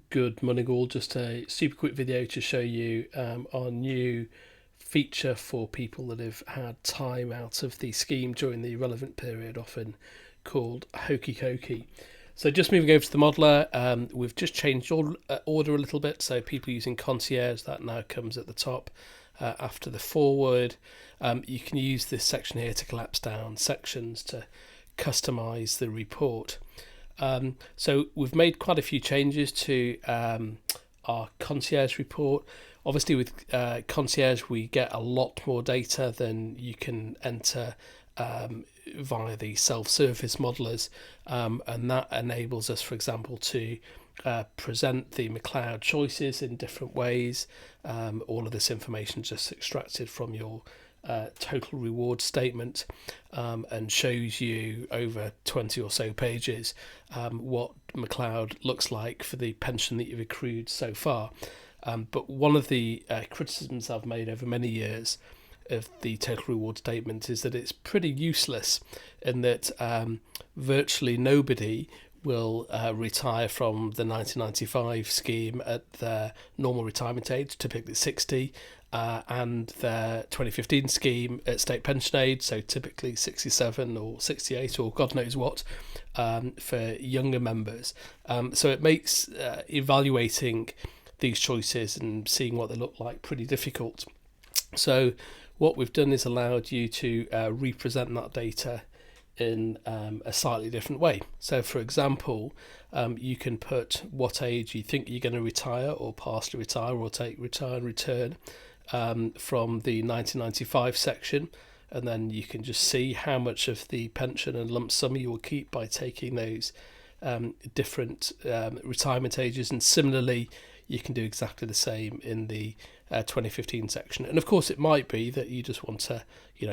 Good morning all, just a super quick video to show you our new feature for people that have had time out of the scheme during the relevant period, often called hokey. So just moving over to the modeler, we've just changed order a little bit, so people using Concierge, that now comes at the top after the forward. You can use this section here to collapse down sections to customize the report. So we've made quite a few changes to our Concierge report. Obviously with Concierge we get a lot more data than you can enter via the self-service modelers, and that enables us, for example, to present the McLeod choices in different ways. All of this information is just extracted from your total reward statement, and shows you over 20 or so pages what McLeod looks like for the pension that you've accrued so far. But one of the criticisms I've made over many years of the total reward statement is that it's pretty useless, in that virtually nobody will retire from the 1995 scheme at their normal retirement age, typically 60, and their 2015 scheme at state pension age, so typically 67 or 68 or God knows what, for younger members. So it makes evaluating these choices and seeing what they look like pretty difficult. So what we've done is allowed you to represent that data in a slightly different way. So for example, you can put what age you think you're going to retire or partially retire or take retire and return from the 1995 section, and then you can just see how much of the pension and lump sum you will keep by taking those different retirement ages. And similarly, you can do exactly the same in the 2015 section. And of course it might be that you just want to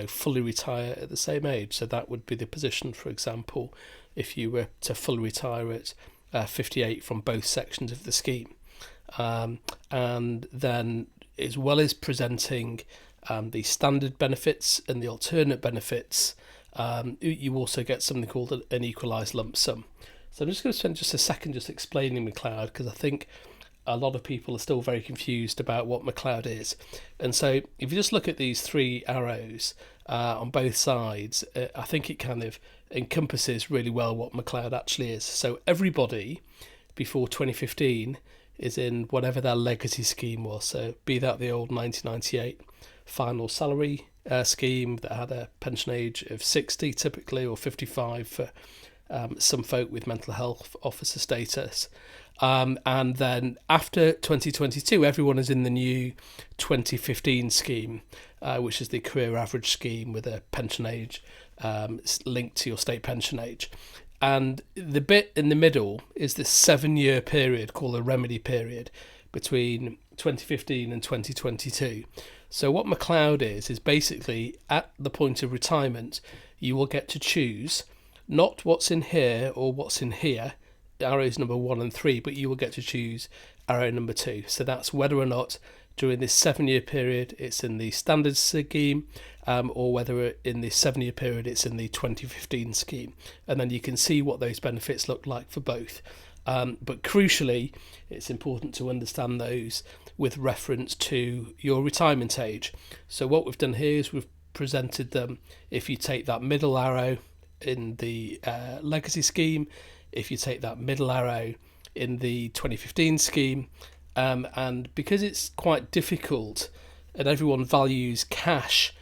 fully retire at the same age, so that would be the position, for example, if you were to fully retire at 58 from both sections of the scheme. And then, as well as presenting the standard benefits and the alternate benefits, you also get something called an equalised lump sum. So I'm just going to spend just a second just explaining McLeod, because I think a lot of people are still very confused about what McLeod is. And so if you just look at these three arrows on both sides, I think it kind of encompasses really well what McLeod actually is. So everybody before 2015 is in whatever their legacy scheme was, so be that the old 1998 final salary scheme that had a pension age of 60 typically, or 55 for some folk with mental health officer status. And then after 2022, everyone is in the new 2015 scheme, which is the career average scheme with a pension age linked to your state pension age. And the bit in the middle is this 7-year period called a remedy period between 2015 and 2022. So what McLeod is basically at the point of retirement, you will get to choose not what's in here or what's in here, arrows number 1 and 3, but you will get to choose arrow number 2. So that's whether or not during this 7-year period it's in the standard scheme, or whether in the 7-year period it's in the 2015 scheme. And then you can see what those benefits look like for both. But crucially, it's important to understand those with reference to your retirement age. So what we've done here is we've presented them if you take that middle arrow in the legacy scheme, if you take that middle arrow in the 2015 scheme, and because it's quite difficult and everyone values cash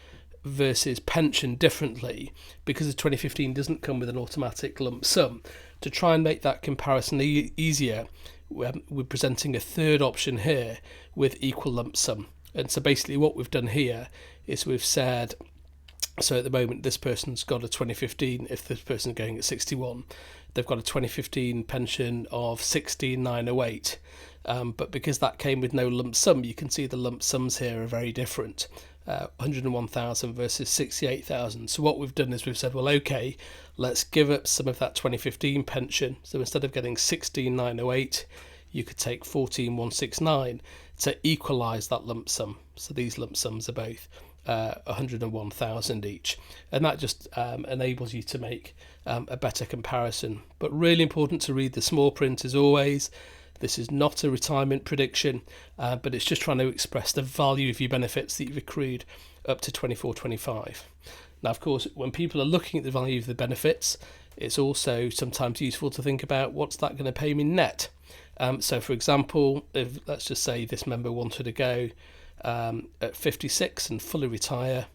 versus pension differently, because the 2015 doesn't come with an automatic lump sum, to try and make that comparison easier, we're presenting a third option here with equal lump sum. And so basically what we've done here is we've said, so at the moment this person's got a 2015, if this person's going at 61, they've got a 2015 pension of 16,908, but because that came with no lump sum, you can see the lump sums here are very different, 101,000 versus 68,000. So what we've done is we've said, well, okay, let's give up some of that 2015 pension. So instead of getting 16,908, you could take 14,169 to equalise that lump sum. So these lump sums are both 101,000 each, and that just enables you to make a better comparison. But really important to read the small print as always. This is not a retirement prediction, but it's just trying to express the value of your benefits that you've accrued up to 24-25. Now, of course, when people are looking at the value of the benefits, it's also sometimes useful to think about what's that going to pay me net. So, for example, if let's just say this member wanted to go at 56 and fully retire,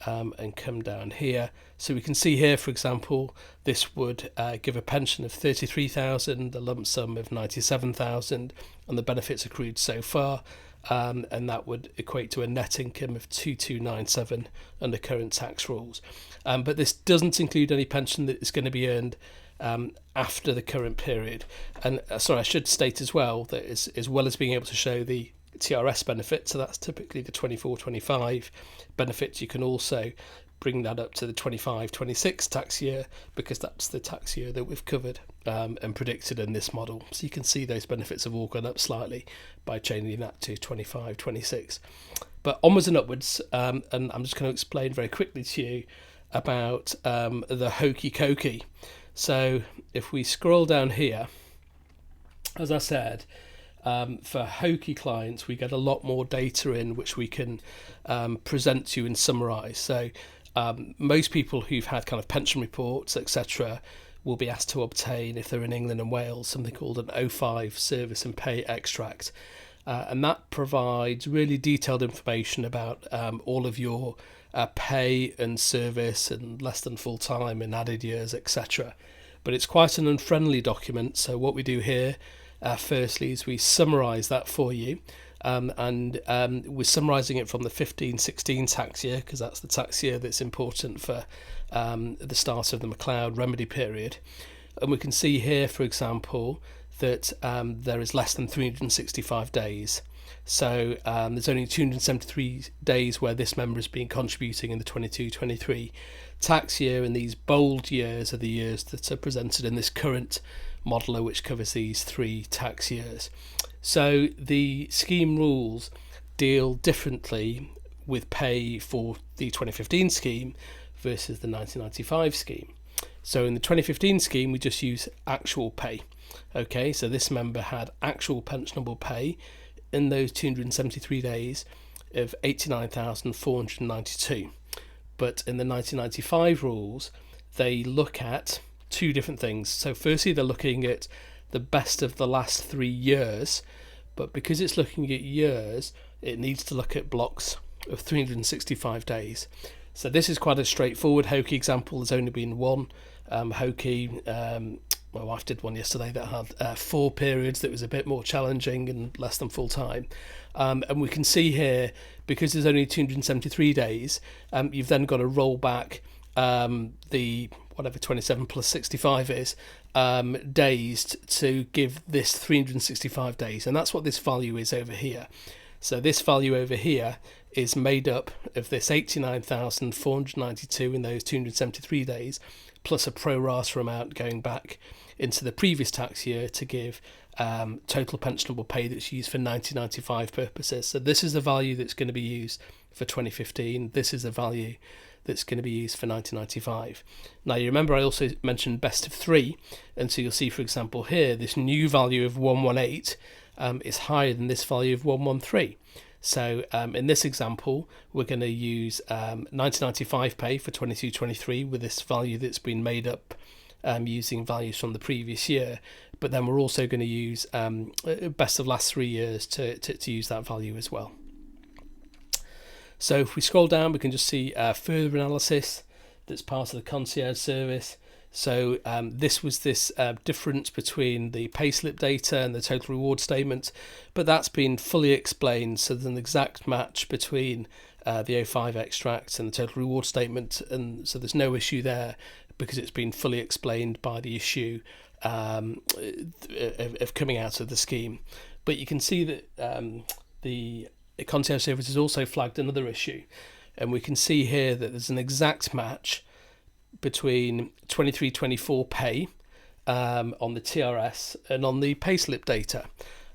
and come down here. So we can see here, for example, this would give a pension of 33,000, a lump sum of 97,000, and the benefits accrued so far, and that would equate to a net income of 2297 under current tax rules. But this doesn't include any pension that is going to be earned after the current period. And sorry, I should state as well that as well as being able to show the TRS benefit, so that's typically the 24-25 benefits, you can also bring that up to the 25-26 tax year, because that's the tax year that we've covered and predicted in this model. So you can see those benefits have all gone up slightly by changing that to 25-26. But onwards and upwards, and I'm just going to explain very quickly to you about the hokey cokey. So if we scroll down here, as I said, for hokey clients, we get a lot more data in which we can present to you and summarise. So most people who've had kind of pension reports, etc., will be asked to obtain, if they're in England and Wales, something called an O5 service and pay extract. And that provides really detailed information about all of your pay and service and less than full time and added years, etc. But it's quite an unfriendly document. So what we do here, firstly, is we summarise that for you, and we're summarising it from the 15-16 tax year, because that's the tax year that's important for the start of the McLeod remedy period. And we can see here, for example, that there is less than 365 days. So there's only 273 days where this member has been contributing in the 22-23 tax year, and these bold years are the years that are presented in this current modeler, which covers these 3 tax years. So the scheme rules deal differently with pay for the 2015 scheme versus the 1995 scheme. So in the 2015 scheme, we just use actual pay. Okay, so this member had actual pensionable pay in those 273 days of 89,492. But in the 1995 rules, they look at 2 different things. So firstly, they're looking at the best of the last 3 years, but because it's looking at years, it needs to look at blocks of 365 days. So this is quite a straightforward hokey example. There's only been one hokey. My wife did one yesterday that had 4 periods that was a bit more challenging and less than full time. And we can see here, because there's only 273 days, you've then got to roll back the whatever 27 plus 65 is days to give this 365 days, and that's what this value is over here. So this value over here is made up of this 89,492 in those 273 days, plus a pro rata amount going back into the previous tax year to give total pensionable pay that's used for 1995 purposes. So this is the value that's going to be used for 2015. This is the value that's going to be used for 1995. Now, you remember I also mentioned best of 3, and so you'll see, for example, here this new value of 118 is higher than this value of 113. So in this example, we're going to use 1995 pay for 22-23 with this value that's been made up using values from the previous year, but then we're also going to use best of last 3 years to use that value as well. So if we scroll down, we can just see further analysis that's part of the concierge service. So this was this difference between the payslip data and the total reward statement, but that's been fully explained. So there's an exact match between the O5 extract and the total reward statement, and so there's no issue there because it's been fully explained by the issue of coming out of the scheme. But you can see that the concierge service has also flagged another issue, and we can see here that there's an exact match between 23-24 pay on the TRS and on the payslip data.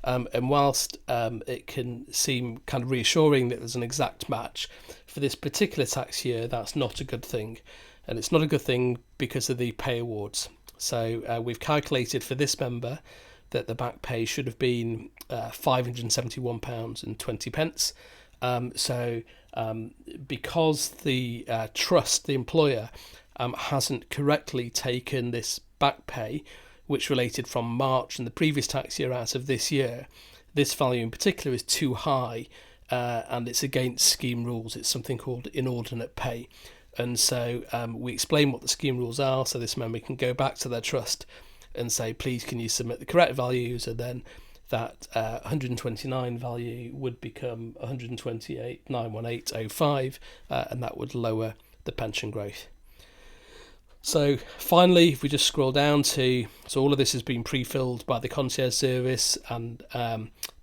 And whilst it can seem kind of reassuring that there's an exact match, for this particular tax year, that's not a good thing. And it's not a good thing because of the pay awards. So we've calculated for this member that the back pay should have been £571.20. Because the trust, the employer, hasn't correctly taken this back pay, which related from March and the previous tax year out of this year, this value in particular is too high, and it's against scheme rules. It's something called inordinate pay. And so we explain what the scheme rules are, so this member can go back to their trust and say, please can you submit the correct values, and then that 129 value would become 128,918.05, and that would lower the pension growth. So finally, if we just scroll down so all of this has been pre-filled by the concierge service, and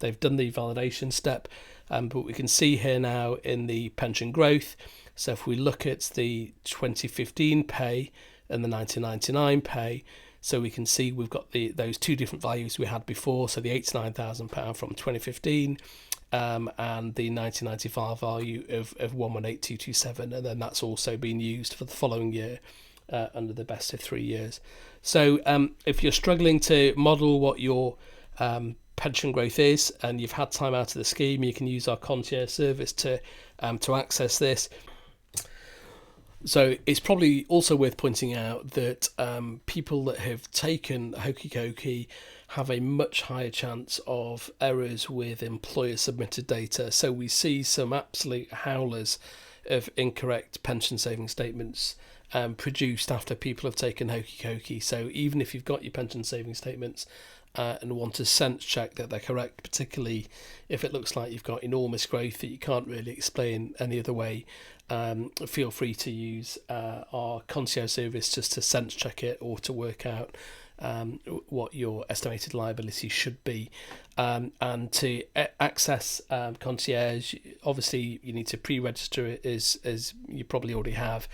they've done the validation step, but we can see here now in the pension growth. So if we look at the 2015 pay and the 1999 pay, so we can see we've got those two different values we had before. So the £89,000 from 2015 and the 1995 value of 118,227, and then that's also been used for the following year under the best of 3 years. So if you're struggling to model what your pension growth is and you've had time out of the scheme, you can use our concierge service to access this. So it's probably also worth pointing out that people that have taken hokey cokey have a much higher chance of errors with employer submitted data. So we see some absolute howlers of incorrect pension saving statements produced after people have taken hokey cokey. So even if you've got your pension saving statements and want to sense check that they're correct, particularly if it looks like you've got enormous growth that you can't really explain any other way, feel free to use our concierge service just to sense check it or to work out what your estimated liability should be. And to access concierge, obviously you need to pre-register it as you probably already have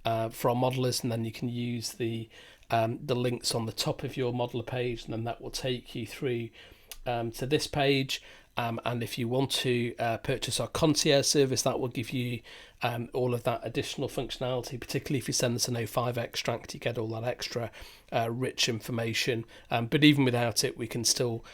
for our modelers, and then you can use the links on the top of your modeler page, and then that will take you through to this page. And if you want to purchase our concierge service, that will give you all of that additional functionality, particularly if you send us an O5 extract, you get all that extra rich information. But even without it, we can still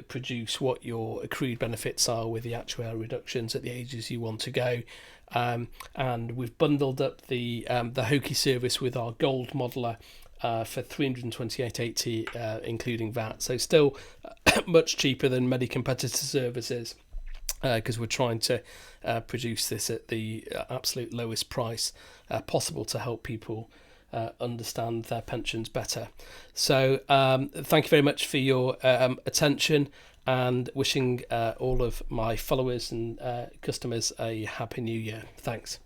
produce what your accrued benefits are with the actuarial reductions at the ages you want to go. And we've bundled up the hokey service with our gold modeler for $328.80, including VAT. So still much cheaper than many competitor services, because we're trying to produce this at the absolute lowest price possible to help people understand their pensions better. So thank you very much for your attention, and wishing all of my followers and customers a happy new year. Thanks.